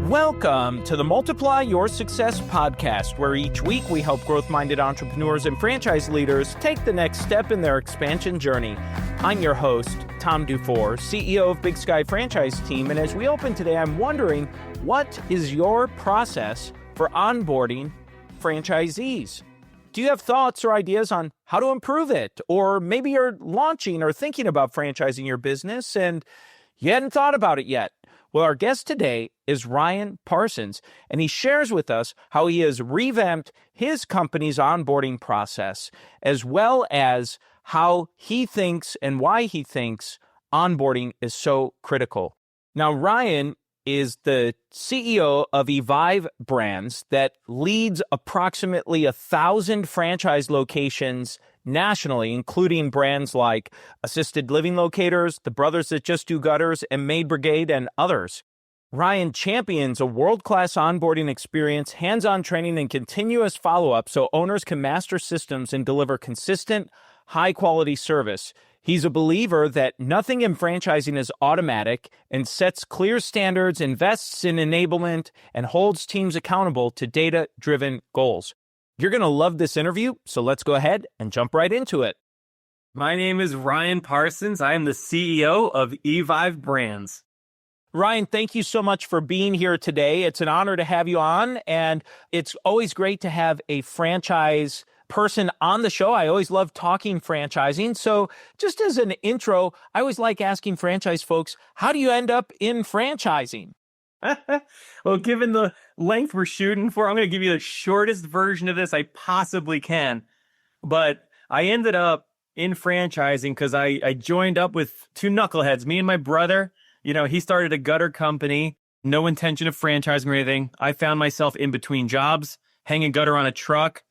Welcome to the Multiply Your Success podcast, where each week we help growth-minded entrepreneurs and franchise leaders take the next step in their expansion journey. I'm your host, Tom Dufour, CEO of Big Sky Franchise Team, and as we open today, I'm wondering, what is your process for onboarding franchisees? Do you have thoughts or ideas on how to improve it? Or maybe you're launching or thinking about franchising your business and you hadn't thought about it yet. Well, our guest today is Ryan Parsons, and he shares with us how he has revamped his company's onboarding process, as well as how he thinks and why he thinks onboarding is so critical. Now, Ryan is the CEO of Evive Brands that leads approximately 1,000 franchise locations nationally, including brands like Assisted Living Locators, The Brothers That Just Do Gutters, and Maid Brigade, and others. Ryan champions a world-class onboarding experience, hands-on training, and continuous follow-up so owners can master systems and deliver consistent, high-quality service. He's a believer that nothing in franchising is automatic and sets clear standards, invests in enablement, and holds teams accountable to data-driven goals. You're going to love this interview, so let's go ahead and jump right into it. My name is Ryan Parsons. I am the CEO of Evive Brands. Ryan, thank you so much for being here today. It's an honor to have you on, and it's always great to have a franchise person on the show. I always love talking franchising. So just as an intro, I always like asking franchise folks, how do you end up in franchising? Well, given the length we're shooting for, I'm going to give you the shortest version of this I possibly can. But I ended up in franchising because I joined up with two knuckleheads, me and my brother. You know, he started a gutter company, no intention of franchising or anything. I found myself in between jobs, hanging gutter on a truck.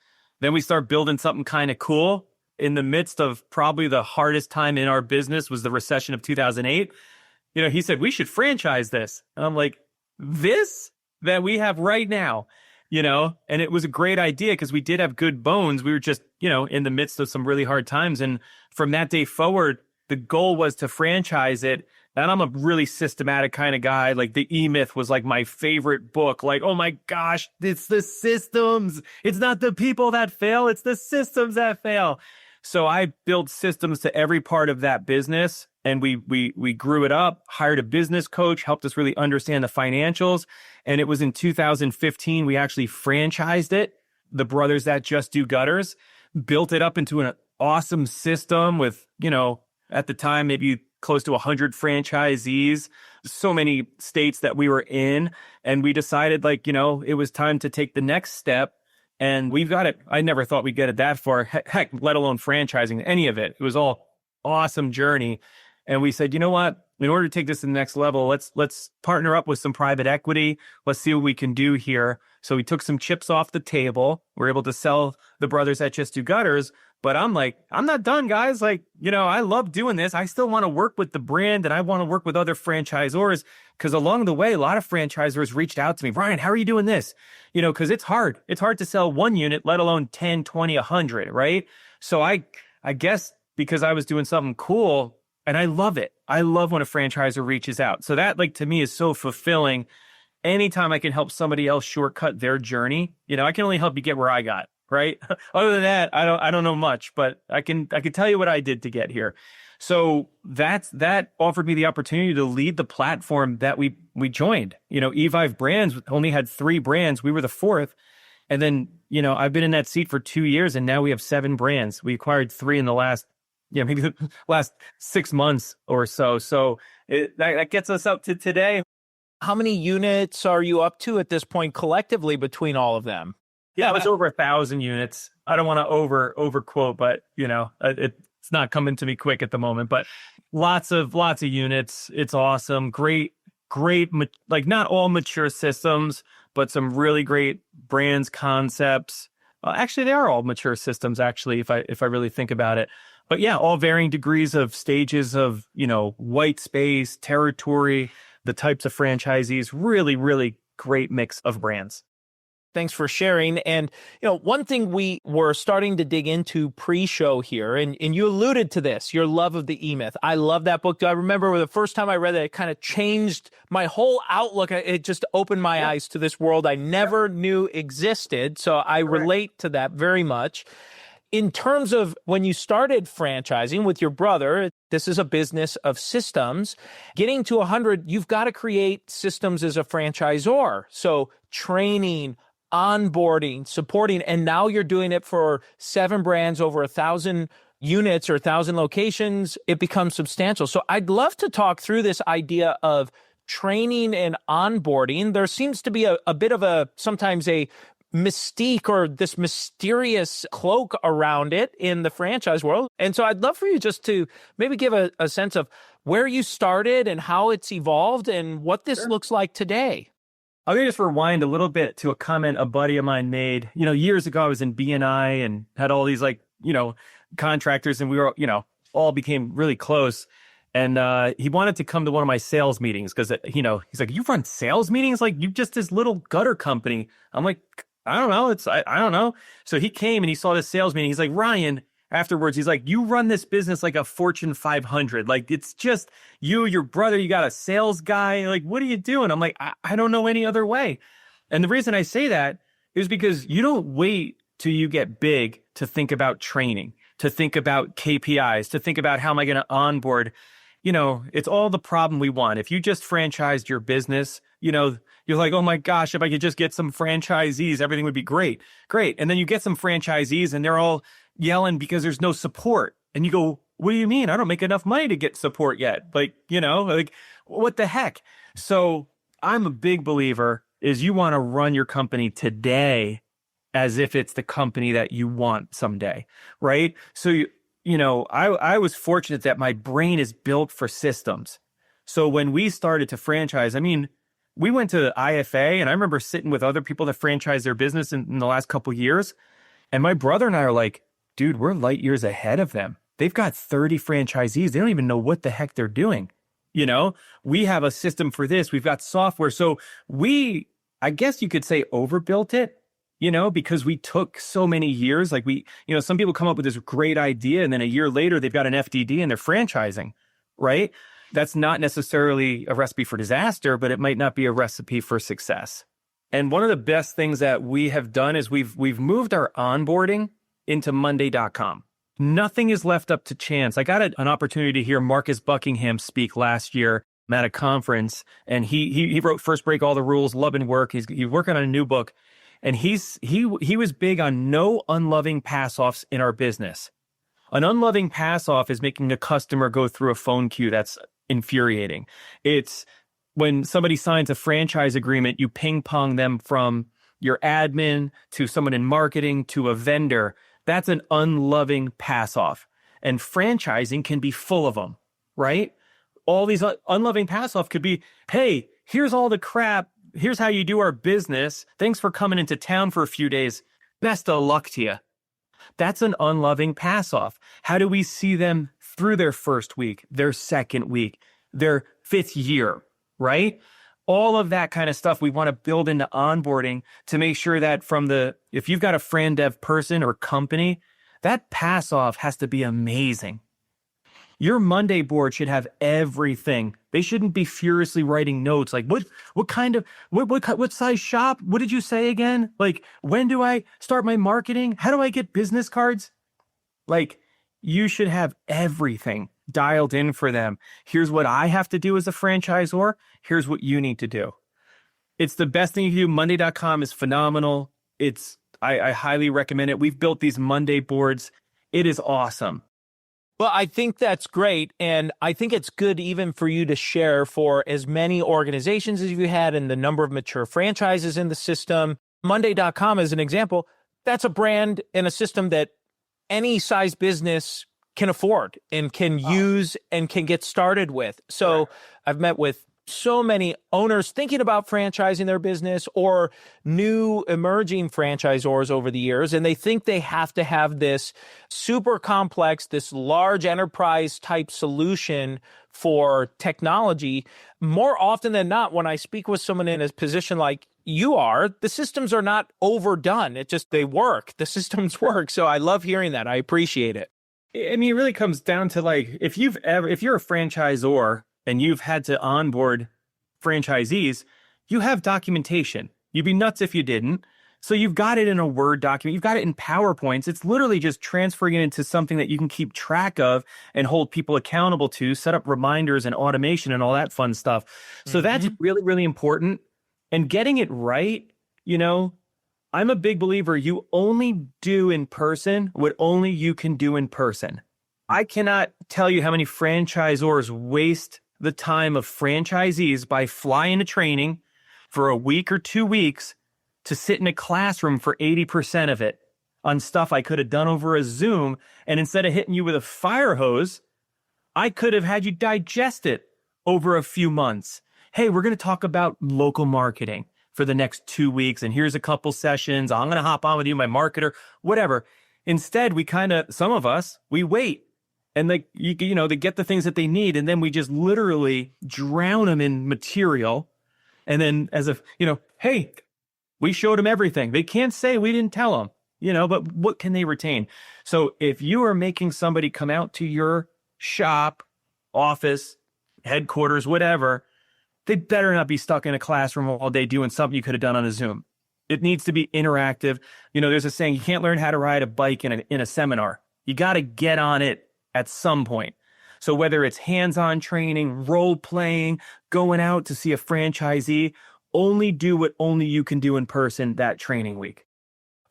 Then we start building something kind of cool. In the midst of probably the hardest time in our business was the recession of 2008. You know, he said, we should franchise this. And I'm like, this that we have right now, you know, and it was a great idea because we did have good bones. We were just, you know, in the midst of some really hard times. And from that day forward, the goal was to franchise it. And I'm a really systematic kind of guy. Like the E-Myth was like my favorite book. Like, oh my gosh, it's the systems. It's not the people that fail. It's the systems that fail. So I built systems to every part of that business. And we grew it up, hired a business coach, helped us really understand the financials. And it was in 2015, we actually franchised it. The Brothers That Just Do Gutters, built it up into an awesome system with, you know, at the time, maybe close to 100 franchisees, so many states that we were in. And we decided, like, you know, it was time to take the next step. And we've got it. I never thought we'd get it that far, heck, let alone franchising, any of it. It was all awesome journey. And we said, you know what, in order to take this to the next level, let's partner up with some private equity. Let's see what we can do here. So we took some chips off the table. We're able to sell The Brothers That Just Do Gutters. But I'm like, I'm not done, guys. Like, you know, I love doing this. I still want to work with the brand and I want to work with other franchisors, because along the way, a lot of franchisors reached out to me. Ryan, how are you doing this? You know, because it's hard. It's hard to sell one unit, let alone 10, 20, 100, right? So I guess because I was doing something cool, and I love it. I love when a franchisor reaches out. So that, like, to me is so fulfilling. Anytime I can help somebody else shortcut their journey, you know, I can only help you get where I got, right? Other than that, I don't know much, but I can tell you what I did to get here. So that offered me the opportunity to lead the platform that we joined. You know, Evive Brands only had 3 brands. We were the 4th. And then, you know, I've been in that seat for 2 years, and now we have 7 brands. We acquired 3 in the last, maybe the last 6 months or so. So that gets us up to today. How many units are you up to at this point collectively between all of them? Yeah, it was over 1,000 units. I don't want to over quote, but you know, it's not coming to me quick at the moment. But lots of units. It's awesome. Great. Like, not all mature systems, but some really great brands, concepts. Actually, they are all mature systems. Actually, if I really think about it. But yeah, all varying degrees of stages of, you know, white space, territory, the types of franchisees. Really, really great mix of brands. Thanks for sharing. And, one thing we were starting to dig into pre-show here, and you alluded to this, your love of the E-Myth. I love that book. I remember the first time I read it, it kind of changed my whole outlook. It just opened my eyes to this world I never knew existed. So I relate to that very much. In terms of when you started franchising with your brother, this is a business of systems. Getting to 100, you've got to create systems as a franchisor. So training, onboarding, supporting, and now you're doing it for 7 brands, over 1,000 units or 1,000 locations. It becomes substantial. So I'd love to talk through this idea of training and onboarding. There seems to be a bit of sometimes a mystique or this mysterious cloak around it in the franchise world. And so I'd love for you just to maybe give a sense of where you started and how it's evolved and what this looks like today. I'm going to just rewind a little bit to a comment a buddy of mine made. Years ago, I was in B&I and had all these contractors, and we were, all became really close. And he wanted to come to one of my sales meetings because, he's like, you run sales meetings? Like, you just this little gutter company. I'm like, I don't know. I don't know. So he came and he saw this sales meeting. He's like, Ryan, afterwards, he's like, you run this business like a Fortune 500. Like, it's just you, your brother, you got a sales guy. Like, what are you doing? I'm like, I don't know any other way. And the reason I say that is because you don't wait till you get big to think about training, to think about KPIs, to think about how am I going to onboard. It's all the problem we want. If you just franchised your business, you're like, oh my gosh, if I could just get some franchisees, everything would be great. Great. And then you get some franchisees and they're all yelling because there's no support. And you go, what do you mean? I don't make enough money to get support yet. Like, what the heck? So I'm a big believer is you want to run your company today as if it's the company that you want someday, right? So, I was fortunate that my brain is built for systems. So when we started to franchise, we went to IFA, and I remember sitting with other people that franchise their business in the last couple of years. And my brother and I are like, dude, we're light years ahead of them. They've got 30 franchisees. They don't even know what the heck they're doing. We have a system for this. We've got software. So I guess you could say overbuilt it, because we took so many years. Like some people come up with this great idea and then a year later they've got an FDD and they're franchising, right? That's not necessarily a recipe for disaster, but it might not be a recipe for success. And one of the best things that we have done is we've moved our onboarding into Monday.com. Nothing is left up to chance. I got an opportunity to hear Marcus Buckingham speak last year at a conference, and he wrote First Break All the Rules, Love and Work. He's working on a new book, and he was big on no unloving pass-offs in our business. An unloving pass-off is making a customer go through a phone queue. That's infuriating. It's when somebody signs a franchise agreement, you ping pong them from your admin to someone in marketing to a vendor. That's an unloving pass off. And franchising can be full of them, right? All these unloving pass off could be, hey, here's all the crap. Here's how you do our business. Thanks for coming into town for a few days. Best of luck to you. That's an unloving pass off. How do we see them through their first week, their second week, their 5th year, right? All of that kind of stuff we want to build into onboarding to make sure that if you've got a Fran Dev person or company, that pass off has to be amazing. Your Monday board should have everything. They shouldn't be furiously writing notes like, what size shop? What did you say again? Like, when do I start my marketing? How do I get business cards? Like, you should have everything dialed in for them. Here's what I have to do as a franchisor. Here's what you need to do. It's the best thing you can do. Monday.com is phenomenal. I highly recommend it. We've built these Monday boards. It is awesome. Well, I think that's great. And I think it's good even for you to share for as many organizations as you had and the number of mature franchises in the system. Monday.com is an example. That's a brand and a system that any size business can afford and can use and can get started with. So I've met with so many owners thinking about franchising their business or new emerging franchisors over the years, and they think they have to have this super complex, this large enterprise type solution for technology. More often than not, when I speak with someone in a position like you are, the systems are not overdone. They work. The systems work. So I love hearing that. I appreciate it. I mean, it really comes down to like, if you're a franchisor and you've had to onboard franchisees, you have documentation. You'd be nuts if you didn't. So you've got it in a Word document. You've got it in PowerPoints. It's literally just transferring it into something that you can keep track of and hold people accountable to, set up reminders and automation and all that fun stuff. So that's really, really important. And getting it right, I'm a big believer you only do in person what only you can do in person. I cannot tell you how many franchisors waste the time of franchisees by flying to training for a week or 2 weeks to sit in a classroom for 80% of it on stuff I could have done over a Zoom. And instead of hitting you with a fire hose, I could have had you digest it over a few months. Hey, we're going to talk about local marketing for the next 2 weeks. And here's a couple sessions. I'm going to hop on with you, my marketer, whatever. Instead, some of us, we wait. And they get the things that they need. And then we just literally drown them in material. And then hey, we showed them everything. They can't say we didn't tell them, but what can they retain? So if you are making somebody come out to your shop, office, headquarters, whatever, they better not be stuck in a classroom all day doing something you could have done on a Zoom. It needs to be interactive. There's a saying, you can't learn how to ride a bike in a seminar. You got to get on it at some point. So whether it's hands-on training, role-playing, going out to see a franchisee, only do what only you can do in person that training week.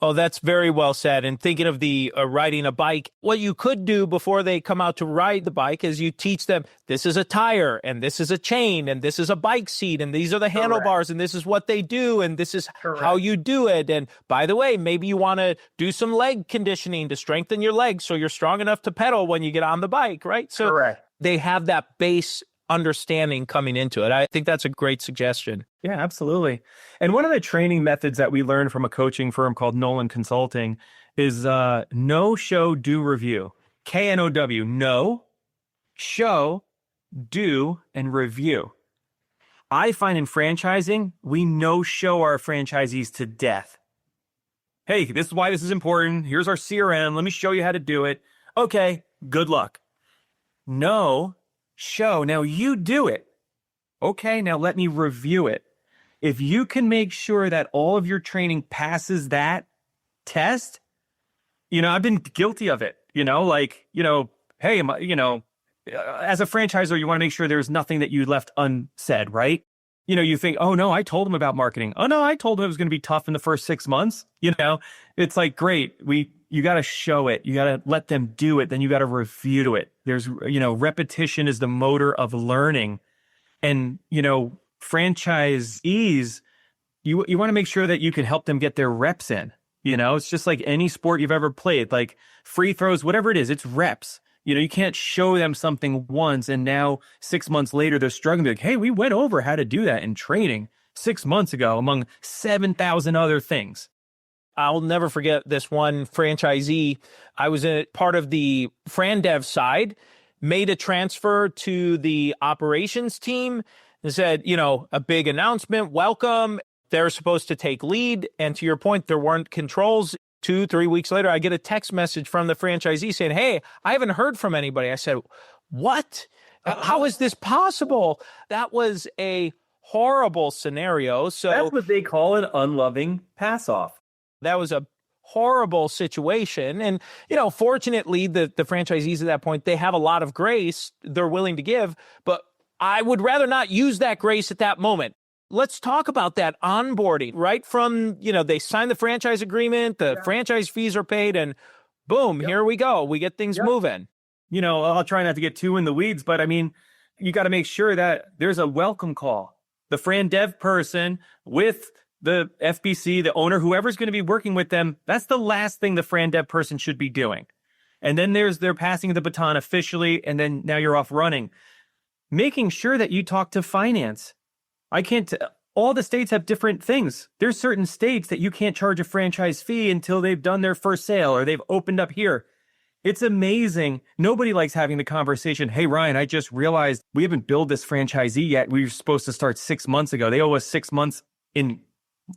Oh, that's very well said. And thinking of the riding a bike, what you could do before they come out to ride the bike is you teach them, this is a tire, and this is a chain, and this is a bike seat, and these are the handlebars, and this is what they do, and this is how you do it. And by the way, maybe you want to do some leg conditioning to strengthen your legs so you're strong enough to pedal when you get on the bike, right? So they have that base understanding coming into it. I think that's a great suggestion. Yeah, absolutely. And one of the training methods that we learned from a coaching firm called Nolan Consulting is know, show, do, review. KNOW, know, show, do, and review. I find in franchising, we no-show our franchisees to death. Hey, this is why this is important. Here's our CRM. Let me show you how to do it. Okay, good luck. No, show. Now you do it. Okay, now let me review it. If you can make sure that all of your training passes that test, I've been guilty of it, hey, as a franchisor, you want to make sure there's nothing that you left unsaid, right? You think, oh no, I told him about marketing. Oh no, I told him it was going to be tough in the first 6 months. It's like, great. You got to show it. You got to let them do it. Then you got to review it. There's, repetition is the motor of learning. And, franchisees, you want to make sure that you can help them get their reps in. It's just like any sport you've ever played, like free throws, whatever it is, it's reps. You can't show them something once and now 6 months later they're struggling. Like, hey, we went over how to do that in training 6 months ago among 7,000 other things. I'll never forget this one franchisee. I was a part of the Fran Dev side, made a transfer to the operations team and said, a big announcement, welcome. They're supposed to take lead. And to your point, there weren't controls. 2-3 weeks later, I get a text message from the franchisee saying, hey, I haven't heard from anybody. I said, what? How is this possible? That was a horrible scenario. So that's what they call an unloving pass off. That was a horrible situation. And, fortunately, the franchisees at that point, they have a lot of grace they're willing to give, but I would rather not use that grace at that moment. Let's talk about that onboarding, right? From, they sign the franchise agreement, the franchise fees are paid, and boom, here we go. We get things moving. I'll try not to get too in the weeds, but I mean, you got to make sure that there's a welcome call. The Fran Dev person with the FBC, the owner, whoever's going to be working with them, that's the last thing the Fran Dev person should be doing. And then they're passing the baton officially, and then now you're off running. Making sure that you talk to finance. All the states have different things. There's certain states that you can't charge a franchise fee until they've done their first sale or they've opened up here. It's amazing. Nobody likes having the conversation. Hey, Ryan, I just realized we haven't billed this franchisee yet. We were supposed to start 6 months ago. They owe us 6 months in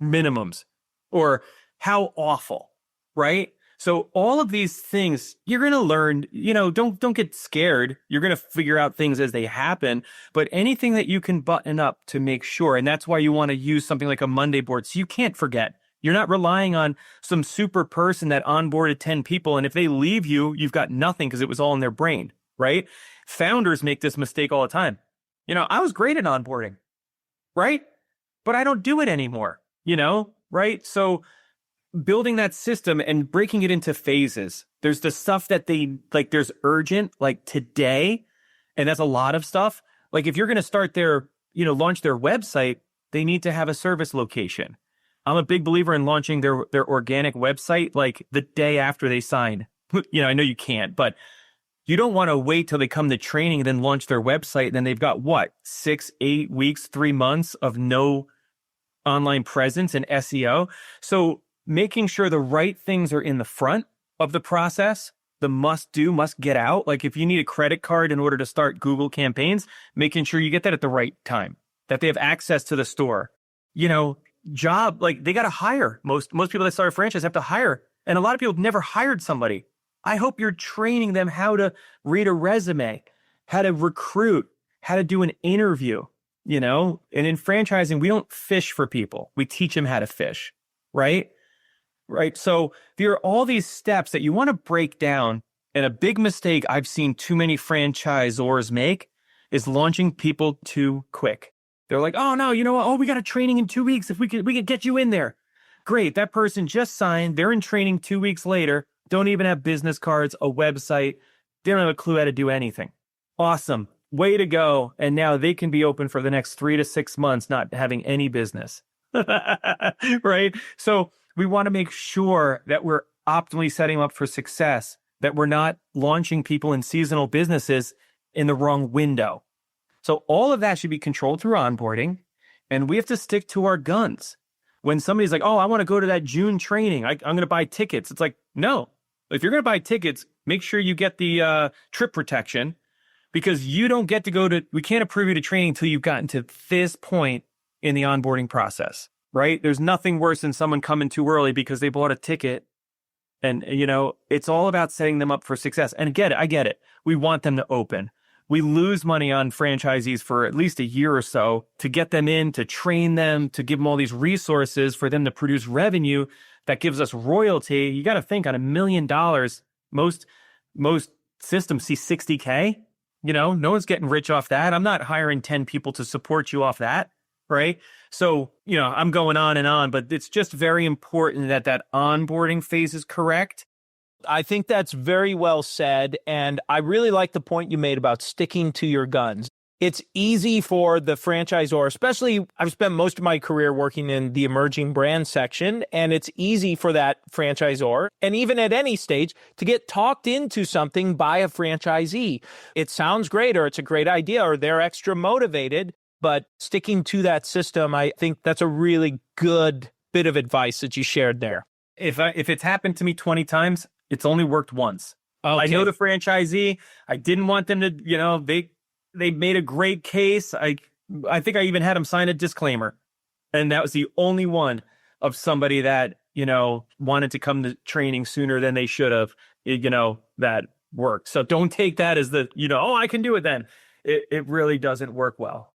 minimums. Or how awful, right? So all of these things you're going to learn, don't get scared. You're going to figure out things as they happen, but anything that you can button up to make sure. And that's why you want to use something like a Monday board. So you can't forget. You're not relying on some super person that onboarded 10 people. And if they leave you, you've got nothing because it was all in their brain, right? Founders make this mistake all the time. I was great at onboarding, right? But I don't do it anymore, right? So building that system and breaking it into phases. There's the stuff that there's urgent, like today. And that's a lot of stuff. Like if you're going to start launch their website, they need to have a service location. I'm a big believer in launching their organic website like the day after they sign. I know you can't, but you don't want to wait till they come to training and then launch their website. And then they've got 6, 8 weeks, 3 months of no online presence and SEO. So making sure the right things are in the front of the process, the must do, must get out. Like if you need a credit card in order to start Google campaigns, making sure you get that at the right time, that they have access to the store. Job, like they got to hire. Most people that start a franchise have to hire. And a lot of people have never hired somebody. I hope you're training them how to read a resume, how to recruit, how to do an interview, and in franchising, we don't fish for people. We teach them how to fish, right? Right. So there are all these steps that you want to break down. And a big mistake I've seen too many franchisors make is launching people too quick. They're like, oh, no, you know what? Oh, we got a training in 2 weeks. If we could get you in there. Great. That person just signed. They're in training 2 weeks later. Don't even have business cards, a website. They don't have a clue how to do anything. Awesome. Way to go. And now they can be open for the next 3 to 6 months, not having any business. Right. So we want to make sure that we're optimally setting them up for success, that we're not launching people in seasonal businesses in the wrong window. So all of that should be controlled through onboarding, and we have to stick to our guns. When somebody's like, oh, I want to go to that June training, I'm going to buy tickets. It's like, no, if you're going to buy tickets, make sure you get the trip protection, because you don't get to we can't approve you to training until you've gotten to this point in the onboarding process. Right? There's nothing worse than someone coming too early because they bought a ticket. And, it's all about setting them up for success. And I get it. We want them to open. We lose money on franchisees for at least a year or so to get them in, to train them, to give them all these resources for them to produce revenue that gives us royalty. You got to think on $1 million, most systems see 60K. No one's getting rich off that. I'm not hiring 10 people to support you off that. Right. So, I'm going on, but it's just very important that onboarding phase is correct. I think that's very well said. And I really like the point you made about sticking to your guns. It's easy for the franchisor, especially I've spent most of my career working in the emerging brand section, and it's easy for that franchisor, and even at any stage, to get talked into something by a franchisee. It sounds great, or it's a great idea, or they're extra motivated. But sticking to that system, I think that's a really good bit of advice that you shared there. If it's happened to me 20 times, it's only worked once. Okay. I know the franchisee. I didn't want them to, they made a great case. I think I even had them sign a disclaimer. And that was the only one of somebody that, wanted to come to training sooner than they should have, that worked. So don't take that as I can do it then. It really doesn't work well.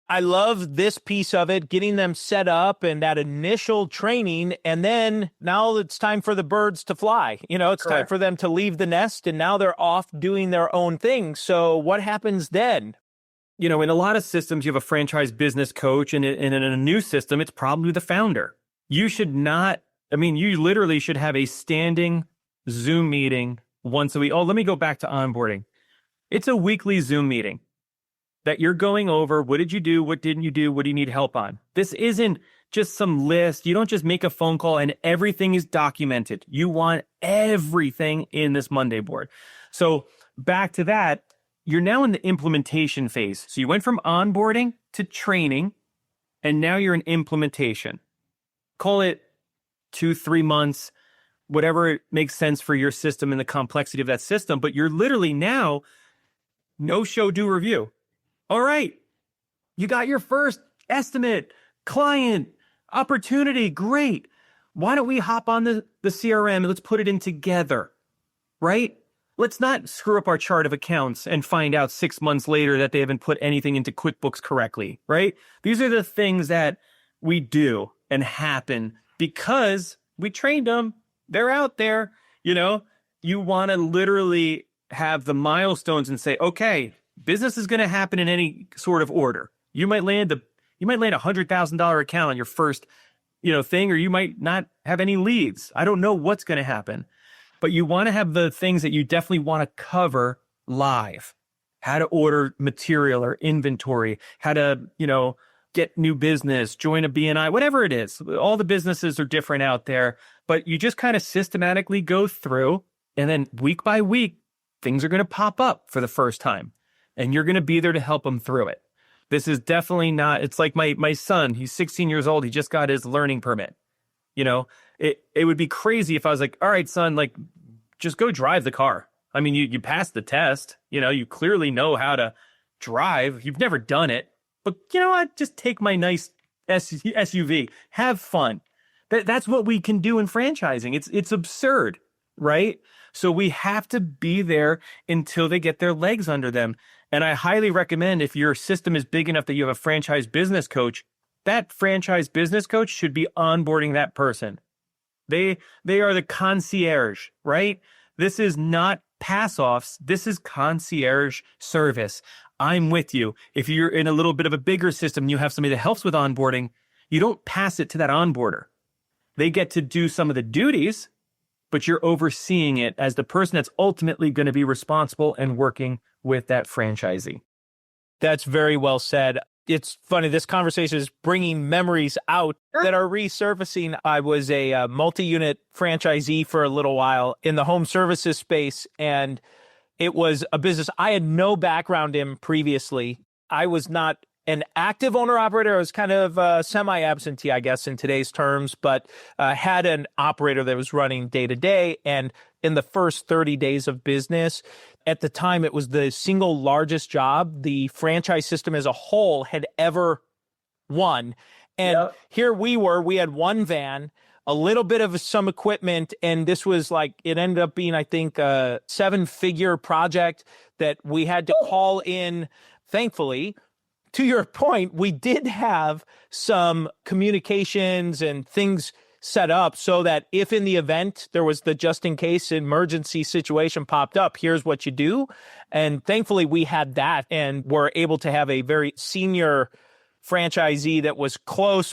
I love this piece of it, getting them set up and that initial training. And then now it's time for the birds to fly. It's time for them to leave the nest, and now they're off doing their own thing. So what happens then? In a lot of systems, you have a franchise business coach, and in a new system, it's probably the founder. You should not, you literally should have a standing Zoom meeting once a week. Oh, let me go back to onboarding. It's a weekly Zoom meeting that you're going over. What did you do? What didn't you do? What do you need help on? This isn't just some list. You don't just make a phone call and everything is documented. You want everything in this Monday board. So back to that, you're now in the implementation phase. So you went from onboarding to training, and now you're in implementation. Call it 2-3 months. whatever it makes sense for your system and the complexity of that system. But you're literally now no show, do review. All right, you got your first estimate, client, opportunity. Great. Why don't we hop on the CRM and let's put it in together, right? Let's not screw up our chart of accounts and find out 6 months later that they haven't put anything into QuickBooks correctly, right? These are the things that we do and happen because we trained them. They're out there. You want to literally have the milestones and say, okay, business is going to happen in any sort of order. You might land a $100,000 account on your first, thing, or you might not have any leads. I don't know what's going to happen, but you want to have the things that you definitely want to cover live. How to order material or inventory, how to, get new business, join a BNI, whatever it is. All the businesses are different out there, but you just kind of systematically go through, and then week by week, things are going to pop up for the first time, and you're going to be there to help them through it. This is definitely not, it's like my son, he's 16 years old. He just got his learning permit. It would be crazy if I was like, all right, son, like, just go drive the car. I mean, you passed the test, you clearly know how to drive. You've never done it, but you know what? Just take my nice SUV, have fun. That's what we can do in franchising. It's absurd, right? So we have to be there until they get their legs under them. And I highly recommend, if your system is big enough that you have a franchise business coach, that franchise business coach should be onboarding that person. They are the concierge, right? This is not pass-offs. This is concierge service. I'm with you. If you're in a little bit of a bigger system, you have somebody that helps with onboarding, you don't pass it to that onboarder. They get to do some of the duties, but you're overseeing it as the person that's ultimately going to be responsible and working with that franchisee. That's very well said. It's funny, this conversation is bringing memories out that are resurfacing. I was a multi-unit franchisee for a little while in the home services space, and it was a business I had no background in previously. I was not an active owner-operator. I was kind of semi-absentee, I guess, in today's terms, but had an operator that was running day-to-day. And in the first 30 days of business, at the time, it was the single largest job the franchise system as a whole had ever won. And Here we had one van, a little bit of some equipment, and this was like, it ended up being, I think, a 7-figure project that we had to call in, thankfully. To your point, we did have some communications and things set up so that if in the event there was the just in case emergency situation popped up, here's what you do. And thankfully we had that and were able to have a very senior franchisee that was close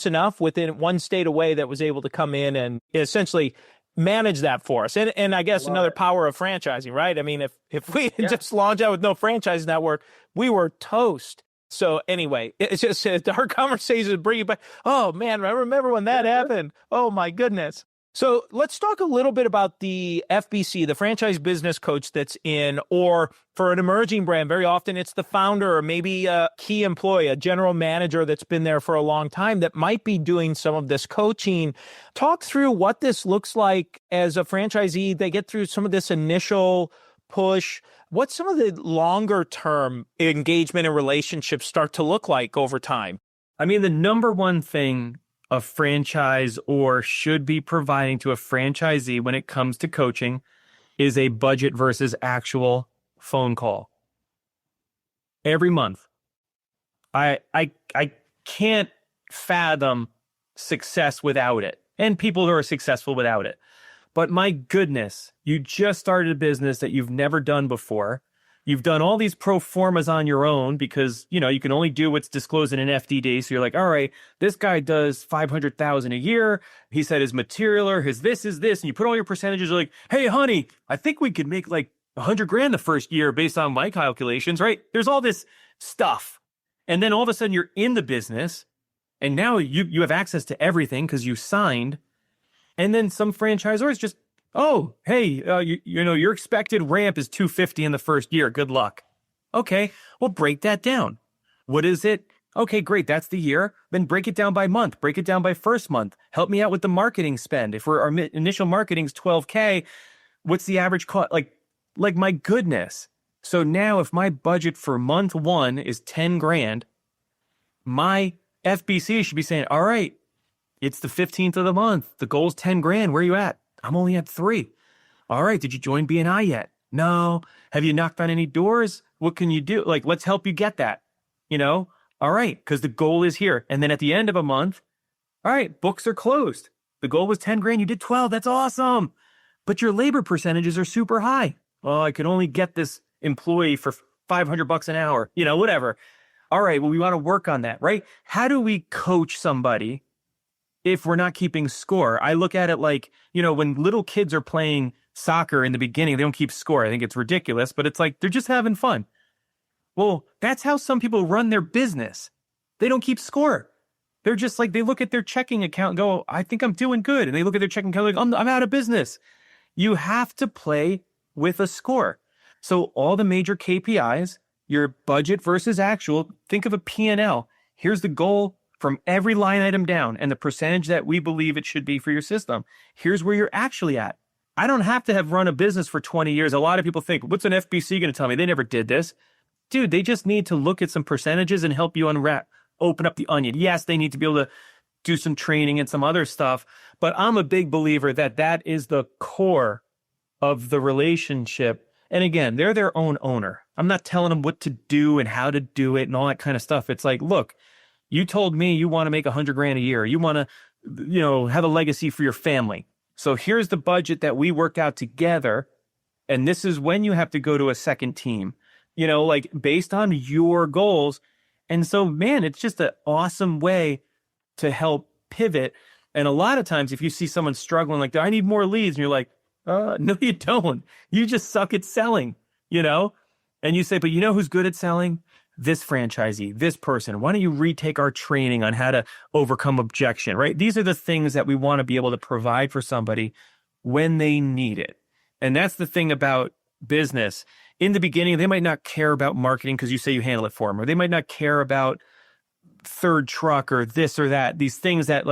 enough within one state away that was able to come in and essentially manage that for us. And I guess another power of franchising, right? I mean, if we just launched out with no franchise network, we were toast. So anyway, it's just our conversation bring you back. Oh man, I remember when that happened. Oh my goodness. So let's talk a little bit about the FBC, the franchise business coach that's in, or for an emerging brand, very often it's the founder or maybe a key employee, a general manager that's been there for a long time that might be doing some of this coaching. Talk through what this looks like as a franchisee. They get through some of this initial push. What's some of the longer term engagement and relationships start to look like over time? I mean, the number one thing a franchisor should be providing to a franchisee when it comes to coaching is a budget versus actual phone call. Every month. I can't fathom success without it, and people who are successful without it. But my goodness, you just started a business that you've never done before. You've done all these pro formas on your own because, you can only do what's disclosed in an FDD. So you're like, all right, this guy does $500,000 a year. He said his material or his this is this. And you put all your percentages. You're like, hey, honey, I think we could make like $100,000 the first year based on my calculations, right? There's all this stuff. And then all of a sudden you're in the business and now you have access to everything because you signed. And then some franchisors just, oh, hey, your expected ramp is 250 in the first year. Good luck. Okay, well, break that down. What is it Okay, great. That's the year. Then break it down by month. Break it down by first month. Help me out with the marketing spend. If our initial marketing is $12K, what's the average cost? Like my goodness. So now if my budget for month one is 10 grand, my FBC should be saying, all right, it's the 15th of the month. The goal's 10 grand. Where are you at? I'm only at 3. All right. Did you join BNI yet? No. Have you knocked on any doors? What can you do? Like, let's help you get that, All right. Because the goal is here. And then at the end of a month, all right, books are closed. The goal was 10 grand. You did 12. That's awesome. But your labor percentages are super high. Oh, I could only get this employee for $500 an hour, whatever. All right. Well, we want to work on that, right? How do we coach somebody if we're not keeping score? I look at it like, when little kids are playing soccer in the beginning, they don't keep score. I think it's ridiculous, but it's like, they're just having fun. Well, that's how some people run their business. They don't keep score. They're just like, they look at their checking account and go, I think I'm doing good. And they look at their checking account like, I'm out of business. You have to play with a score. So all the major KPIs, your budget versus actual, think of a P&L. Here's the goal from every line item down and the percentage that we believe it should be for your system. Here's where you're actually at. I don't have to have run a business for 20 years. A lot of people think, what's an FBC going to tell me? They never did this. Dude, they just need to look at some percentages and help you open up the onion. Yes, they need to be able to do some training and some other stuff, but I'm a big believer that that is the core of the relationship. And again, they're their own owner. I'm not telling them what to do and how to do it and all that kind of stuff. It's like, look, you told me you want to make $100,000 a year. You want to, have a legacy for your family. So here's the budget that we worked out together. And this is when you have to go to a second team, based on your goals. And so, man, it's just an awesome way to help pivot. And a lot of times if you see someone struggling, like, I need more leads. And you're like, no, you don't. You just suck at selling, and you say, but who's good at selling? This franchisee, this person. Why don't you retake our training on how to overcome objection, right? These are the things that we want to be able to provide for somebody when they need it. And that's the thing about business. In the beginning, they might not care about marketing because you say you handle it for them, or they might not care about third truck or this or that, these things that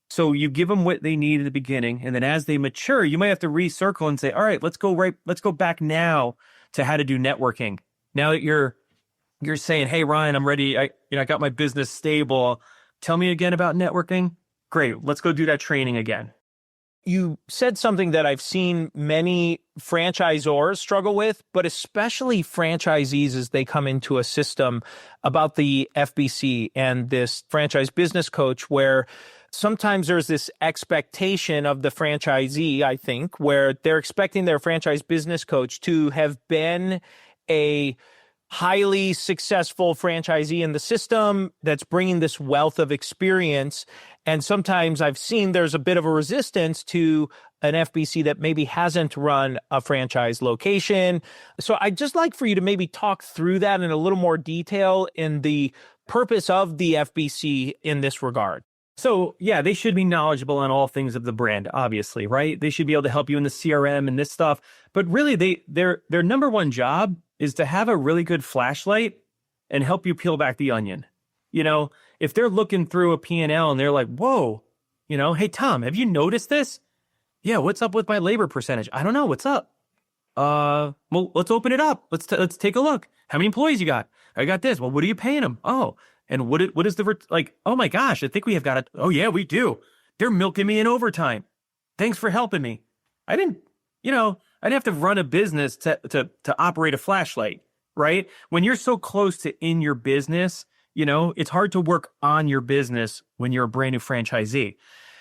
so you give them what they need in the beginning. And then as they mature, you might have to recircle and say, all right, let's go back now to how to do networking. Now that you're saying, hey, Ryan, I'm ready. I got my business stable. Tell me again about networking. Great. Let's go do that training again. You said something that I've seen many franchisors struggle with, but especially franchisees as they come into a system about the FBC and this franchise business coach, where sometimes there's this expectation of the franchisee, I think, where they're expecting their franchise business coach to have been a highly successful franchisee in the system that's bringing this wealth of experience. And sometimes I've seen there's a bit of a resistance to an FBC that maybe hasn't run a franchise location. So I'd just like for you to maybe talk through that in a little more detail in the purpose of the FBC in this regard. So yeah, they should be knowledgeable on all things of the brand, obviously, right? They should be able to help you in the CRM and this stuff. But really, their number one job is to have a really good flashlight and help you peel back the onion. If they're looking through a P&L and they're like, whoa, hey, Tom, have you noticed this? Yeah, what's up with my labor percentage? I don't know. What's up? Well, let's open it up. Let's take a look. How many employees you got? I got this. Well, what are you paying them? Oh, and what is oh my gosh, I think we have got it. Oh yeah, we do. They're milking me in overtime. Thanks for helping me. I didn't have to run a business to operate a flashlight, right? When you're so close to in your business, it's hard to work on your business when you're a brand new franchisee.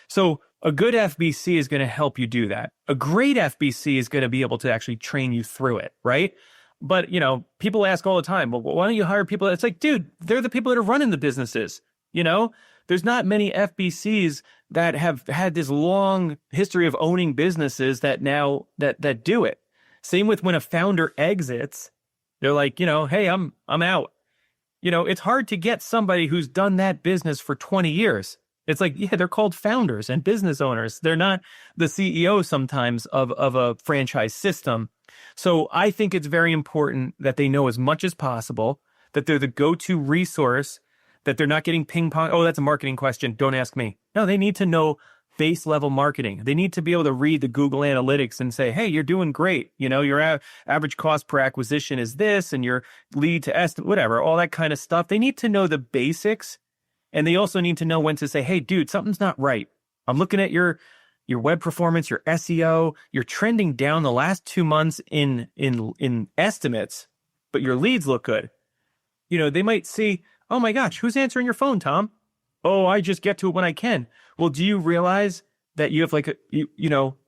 So a good FBC is going to help you do that. A great FBC is going to be able to actually train you through it, right? But, people ask all the time, well, why don't you hire people? It's like, dude, they're the people that are running the businesses. There's not many FBCs that have had this long history of owning businesses that now that do it. Same with when a founder exits, they're like, hey, I'm out. It's hard to get somebody who's done that business for 20 years. It's like, yeah, they're called founders and business owners. They're not the CEO sometimes of a franchise system. So I think it's very important that they know as much as possible, that they're the go-to resource that they're not getting ping pong. Oh, that's a marketing question. Don't ask me. No, they need to know base level marketing. They need to be able to read the Google Analytics and say, hey, you're doing great. You know, your average cost per acquisition is this, and your lead to estimate, whatever, all that kind of stuff. They need to know the basics. And they also need to know when to say, hey, dude, something's not right. I'm looking at your web performance, your SEO, you're trending down the last 2 months in estimates, but your leads look good. You know, they might see, oh my gosh, who's answering your phone, Tom? Oh, I just get to it when I can. Well, do you realize that you have like, you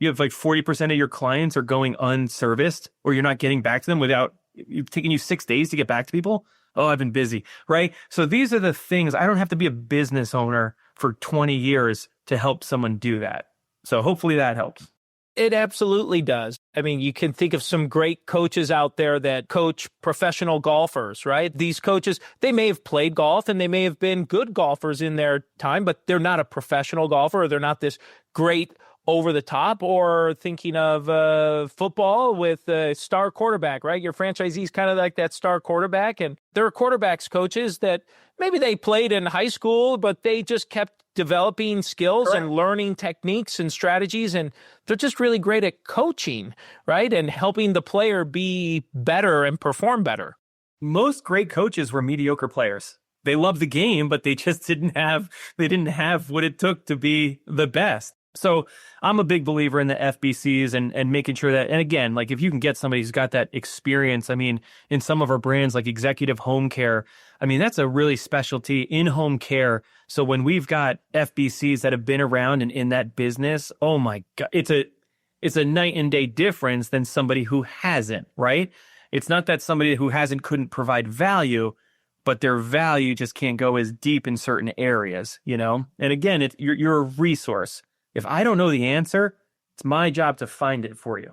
have like 40% of your clients are going unserviced, or you're not getting back to them without, it's taking you 6 days to get back to people? Oh, I've been busy, right? So these are the things. I don't have to be a business owner for 20 years to help someone do that. So hopefully that helps. It absolutely does. I mean, you can think of some great coaches out there that coach professional golfers, right? These coaches, they may have played golf and they may have been good golfers in their time, but they're not a professional golfer, or they're not this great over the top. Or thinking of football with a star quarterback, right? Your franchisee is kind of like that star quarterback. And there are quarterbacks coaches that maybe they played in high school, but they just kept developing skills and learning techniques and strategies. And they're just really great at coaching, right? And helping the player be better and perform better. Most great coaches were mediocre players. They loved the game, but they just didn't have what it took to be the best. So I'm a big believer in the FBCs and making sure that, and again, like if you can get somebody who's got that experience, I mean, in some of our brands like Executive Home Care, I mean, that's a really specialty in home care. So when we've got FBCs that have been around and in that business, oh my God, it's a night and day difference than somebody who hasn't, right? It's not that somebody who hasn't couldn't provide value, but their value just can't go as deep in certain areas, you know? And again, you're a resource. If I don't know the answer, it's my job to find it for you.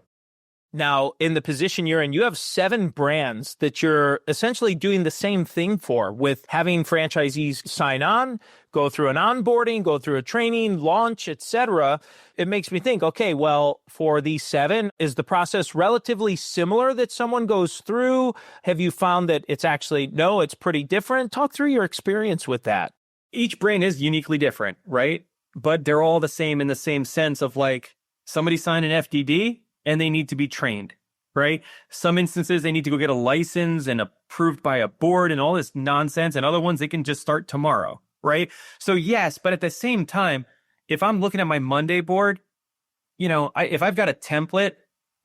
Now, in the position you're in, you have 7 brands that you're essentially doing the same thing for, with having franchisees sign on, go through an onboarding, go through a training, launch, etc. It makes me think, okay, well, for these 7, is the process relatively similar that someone goes through? Have you found that it's actually, no, it's pretty different? Talk through your experience with that. Each brand is uniquely different, right? But they're all the same in the same sense of like somebody signed an FDD and they need to be trained, right? Some instances they need to go get a license and approved by a board and all this nonsense. And other ones they can just start tomorrow, right? So yes, but at the same time, if I'm looking at my Monday board, you know, if I've got a template,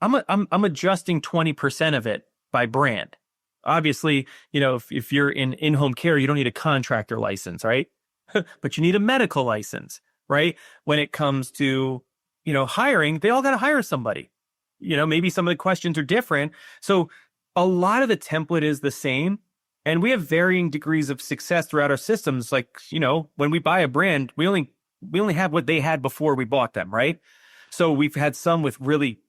I'm adjusting 20% of it by brand. Obviously, you know, if you're in home care, you don't need a contractor license, right? But you need a medical license. Right? When it comes to, you know, hiring, they all got to hire somebody. You know, maybe some of the questions are different. So a lot of the template is the same. And we have varying degrees of success throughout our systems. Like, you know, when we buy a brand, we only have what they had before we bought them, right? So we've had some with really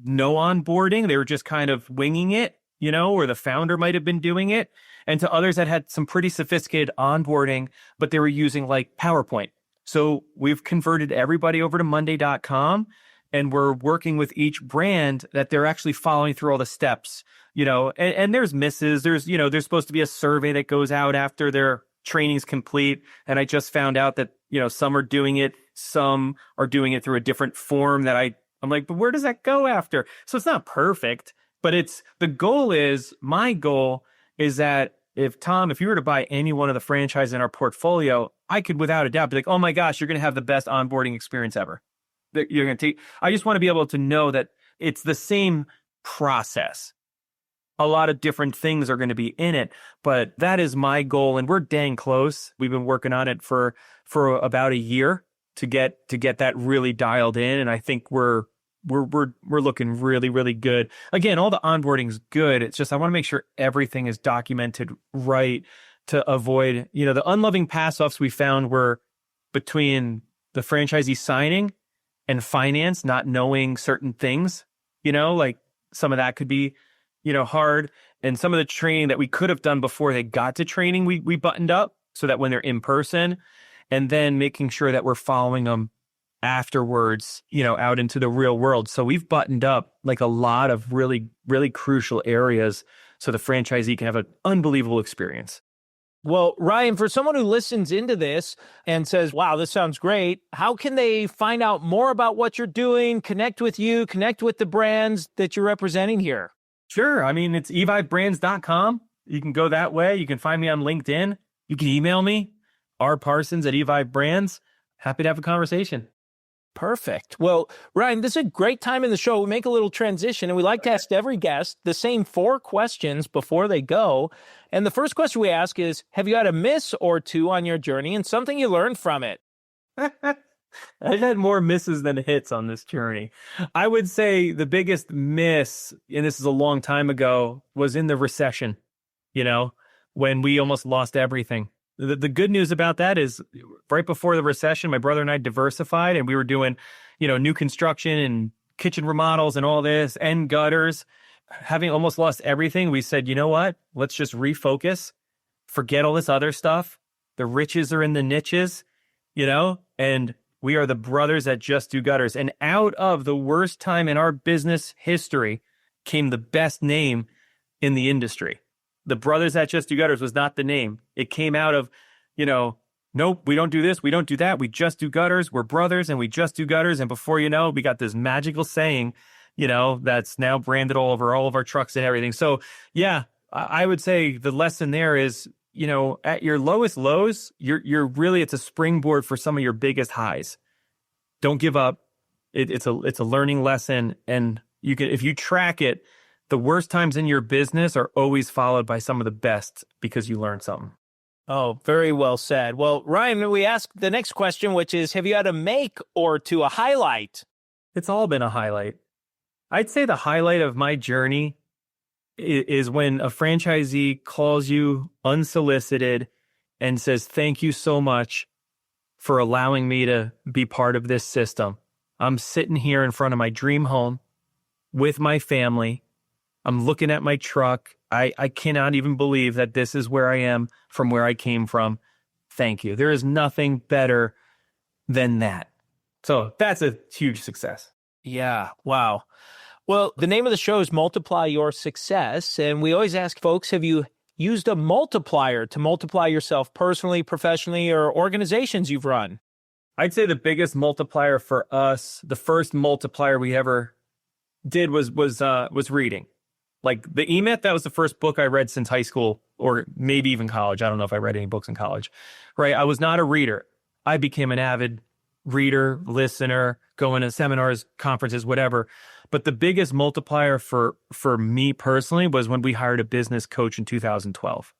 no onboarding. They were just kind of winging it, you know, or the founder might have been doing it. And to others that had some pretty sophisticated onboarding, but they were using like PowerPoint. So we've converted everybody over to Monday.com, and we're working with each brand that they're actually following through all the steps, you know, and there's misses. There's supposed to be a survey that goes out after their training's complete. And I just found out that, you know, some are doing it through a different form that I'm like, but where does that go after? So it's not perfect, but my goal is that if you were to buy any one of the franchises in our portfolio, I could without a doubt be like, oh my gosh, you're going to have the best onboarding experience ever. That you're going to take. I just want to be able to know that it's the same process. A lot of different things are going to be in it, but that is my goal, and we're dang close. We've been working on it for about a year to get that really dialed in, and I think we're looking really, really good. Again, all the onboarding is good. It's just I want to make sure everything is documented right to avoid, you know, the unloving pass offs we found were between the franchisee signing and finance, not knowing certain things, you know, like some of that could be, you know, hard. And some of the training that we could have done before they got to training, we buttoned up so that when they're in person, and then making sure that we're following them afterwards, you know, out into the real world. So we've buttoned up like a lot of really, really crucial areas so the franchisee can have an unbelievable experience. Well, Ryan, for someone who listens into this and says, wow, this sounds great, how can they find out more about what you're doing, connect with you, connect with the brands that you're representing here? Sure. I mean, it's evibrands.com. You can go that way. You can find me on LinkedIn. You can email me, rparsons@evibrands. Happy to have a conversation. Perfect. Well, Ryan, this is a great time in the show. We make a little transition, and we like to ask every guest the same 4 questions before they go. And the first question we ask is, have you had a miss or two on your journey and something you learned from it? I've had more misses than hits on this journey. I would say the biggest miss, and this is a long time ago, was in the recession, when we almost lost everything. The good news about that is right before the recession, my brother and I diversified, and we were doing, new construction and kitchen remodels and all this and gutters. Having almost lost everything, we said, you know what? Let's just refocus, forget all this other stuff. The riches are in the niches, and we are the brothers that just do gutters. And out of the worst time in our business history came the best name in the industry. The brothers that just do gutters was not the name. It came out of, nope, we don't do this, we don't do that. We just do gutters. We're brothers and we just do gutters. And before you know, we got this magical saying, that's now branded all over all of our trucks and everything. So yeah, I would say the lesson there is, at your lowest lows, you're really, it's a springboard for some of your biggest highs. Don't give up. It's a learning lesson. And if you track it, the worst times in your business are always followed by some of the best because you learned something. Oh, very well said. Well, Ryan, we ask the next question, which is, have you had a make or two, a highlight? It's all been a highlight. I'd say the highlight of my journey is when a franchisee calls you unsolicited and says, thank you so much for allowing me to be part of this system. I'm sitting here in front of my dream home with my family. I'm looking at my truck. I cannot even believe that this is where I am from where I came from. Thank you. There is nothing better than that. So that's a huge success. Yeah. Wow. Well, the name of the show is Multiply Your Success. And we always ask folks, have you used a multiplier to multiply yourself personally, professionally, or organizations you've run? I'd say the biggest multiplier for us, the first multiplier we ever did was reading. Like the E-Myth, that was the first book I read since high school or maybe even college. I don't know if I read any books in college, right? I was not a reader. I became an avid reader, listener, going to seminars, conferences, whatever. But the biggest multiplier for me personally was when we hired a business coach in 2012.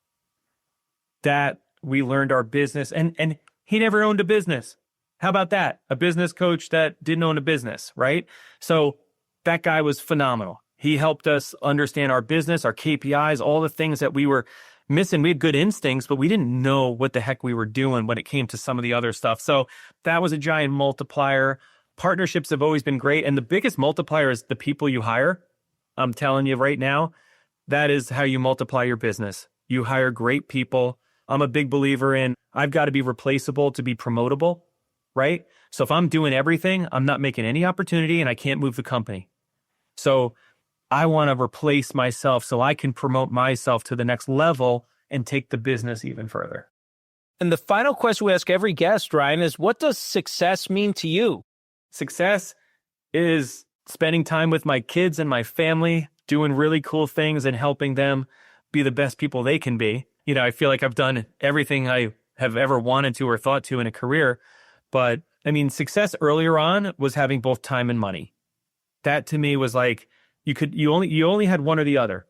That we learned our business and he never owned a business. How about that? A business coach that didn't own a business, right? So that guy was phenomenal. He helped us understand our business, our KPIs, all the things that we were missing. We had good instincts, but we didn't know what the heck we were doing when it came to some of the other stuff. So that was a giant multiplier. Partnerships have always been great. And the biggest multiplier is the people you hire. I'm telling you right now, that is how you multiply your business. You hire great people. I'm a big believer in I've got to be replaceable to be promotable, right? So if I'm doing everything, I'm not making any opportunity and I can't move the company. So I want to replace myself so I can promote myself to the next level and take the business even further. And the final question we ask every guest, Ryan, is what does success mean to you? Success is spending time with my kids and my family, doing really cool things and helping them be the best people they can be. I feel like I've done everything I have ever wanted to or thought to in a career. But I mean, success earlier on was having both time and money. That to me was like, you only had one or the other,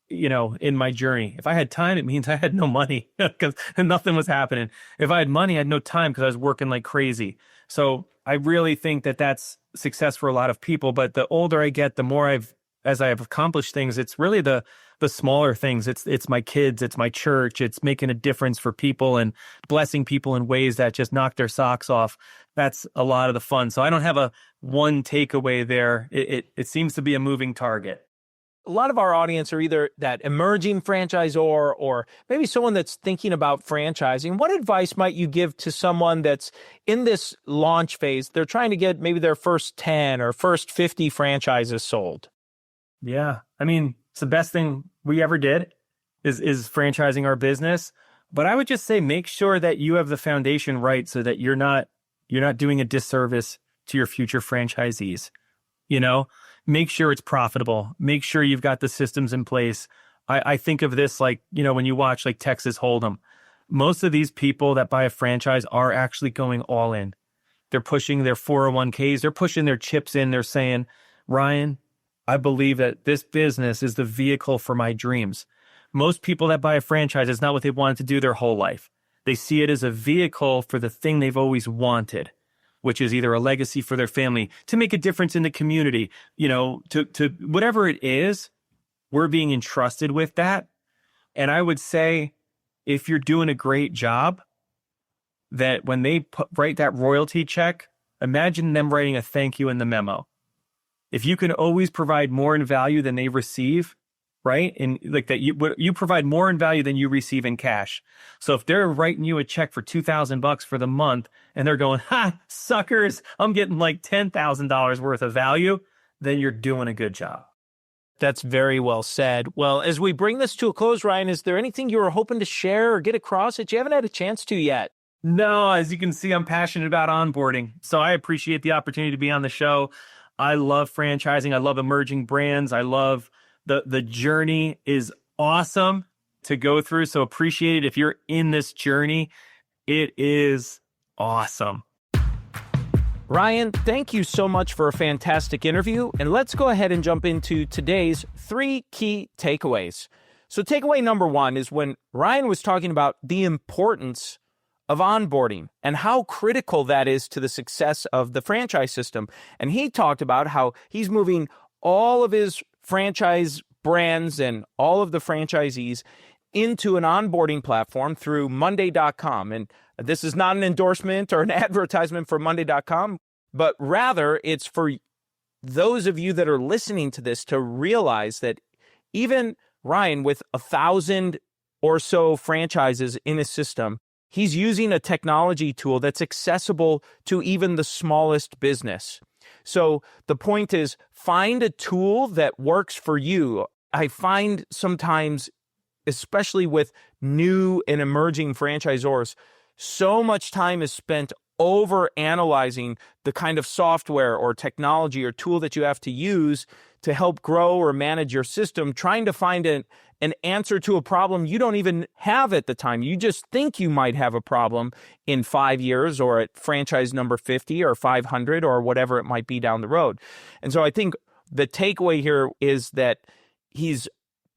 in my journey. If I had time, it means I had no money because nothing was happening. If I had money, I had no time because I was working like crazy. So I really think that that's success for a lot of people. But the older I get, the more as I have accomplished things, it's really the smaller things. It's my kids, it's my church, it's making a difference for people and blessing people in ways that just knock their socks off. That's a lot of the fun. So I don't have a one takeaway there. It seems to be a moving target. A lot of our audience are either that emerging franchisor or maybe someone that's thinking about franchising. What advice might you give to someone that's in this launch phase? They're trying to get maybe their first 10 or first 50 franchises sold. Yeah. I mean, it's the best thing we ever did is franchising our business. But I would just say make sure that you have the foundation right so that you're not doing a disservice to your future franchisees. Make sure it's profitable. Make sure you've got the systems in place. I think of this like, when you watch like Texas Hold'em, most of these people that buy a franchise are actually going all in. They're pushing their 401ks. They're pushing their chips in. They're saying, Ryan, I believe that this business is the vehicle for my dreams. Most people that buy a franchise, it's not what they wanted to do their whole life. They see it as a vehicle for the thing they've always wanted, which is either a legacy for their family, to make a difference in the community, to whatever it is, we're being entrusted with that. And I would say, if you're doing a great job, that when they write that royalty check, imagine them writing a thank you in the memo. If you can always provide more in value than they receive, right? And like that, you provide more in value than you receive in cash. So if they're writing you a check for $2,000 for the month and they're going, ha, suckers, I'm getting like $10,000 worth of value, then you're doing a good job. That's very well said. Well, as we bring this to a close, Ryan, is there anything you were hoping to share or get across that you haven't had a chance to yet? No, as you can see, I'm passionate about onboarding. So I appreciate the opportunity to be on the show. I love franchising. I love emerging brands. I love the journey is awesome to go through. So appreciate it. If you're in this journey, it is awesome. Ryan, thank you so much for a fantastic interview. And let's go ahead and jump into today's 3 key takeaways. So takeaway number 1 is when Ryan was talking about the importance of onboarding and how critical that is to the success of the franchise system. And he talked about how he's moving all of his franchise brands and all of the franchisees into an onboarding platform through Monday.com. And this is not an endorsement or an advertisement for Monday.com, but rather it's for those of you that are listening to this to realize that even Ryan, with 1,000 or so franchises in his system, he's using a technology tool that's accessible to even the smallest business. So the point is, find a tool that works for you. I find sometimes, especially with new and emerging franchisors, so much time is spent over analyzing the kind of software or technology or tool that you have to use to help grow or manage your system, trying to find an answer to a problem you don't even have at the time. You just think you might have a problem in 5 years or at franchise number 50 or 500 or whatever it might be down the road. And so I think the takeaway here is that he's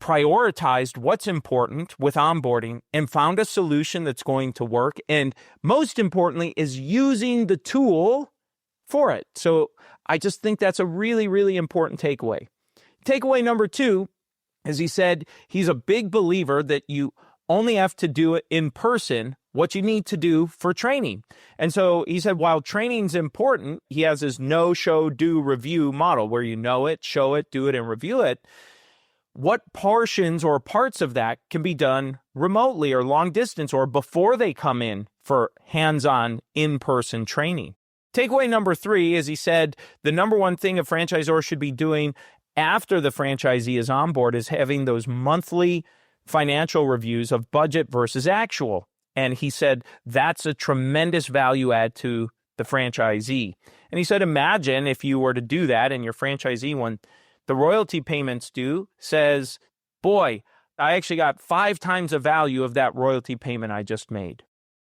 prioritized what's important with onboarding and found a solution that's going to work. And most importantly is using the tool for it. So I just think that's a really, really important takeaway. Takeaway number 2, as he said, he's a big believer that you only have to do it in person, what you need to do for training. And so he said, while training's important, he has his know, show, do, review model where you know it, show it, do it, and review it. What portions or parts of that can be done remotely or long distance or before they come in for hands-on in-person training? Takeaway number 3 is he said the number one thing a franchisor should be doing after the franchisee is on board is having those monthly financial reviews of budget versus actual. And he said that's a tremendous value add to the franchisee. And he said, imagine if you were to do that and your franchisee, when the royalty payments due, says, boy, I actually got 5 times the value of that royalty payment I just made.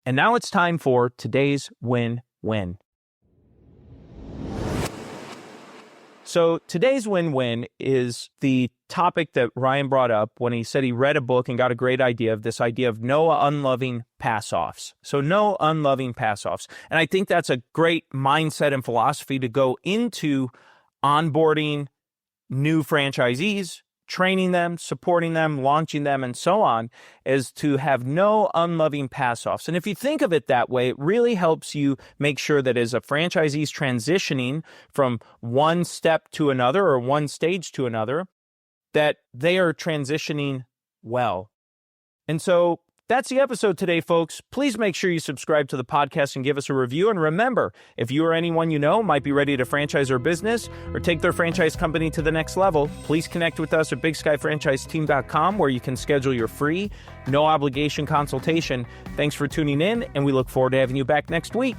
And now it's time for today's win-win. So today's win-win is the topic that Ryan brought up when he said he read a book and got a great idea of this idea of no unloving pass-offs. So no unloving pass-offs. And I think that's a great mindset and philosophy to go into onboarding new franchisees, training them, supporting them, launching them, and so on, is to have no unloving pass-offs. And if you think of it that way, it really helps you make sure that as a franchisee is transitioning from one step to another or one stage to another, that they are transitioning well. And so That's the episode today, folks. Please make sure you subscribe to the podcast and give us a review. And remember, if you or anyone you know might be ready to franchise their business or take their franchise company to the next level, please connect with us at BigSkyFranchiseTeam.com, where you can schedule your free, no obligation consultation. Thanks for tuning in, and we look forward to having you back next week.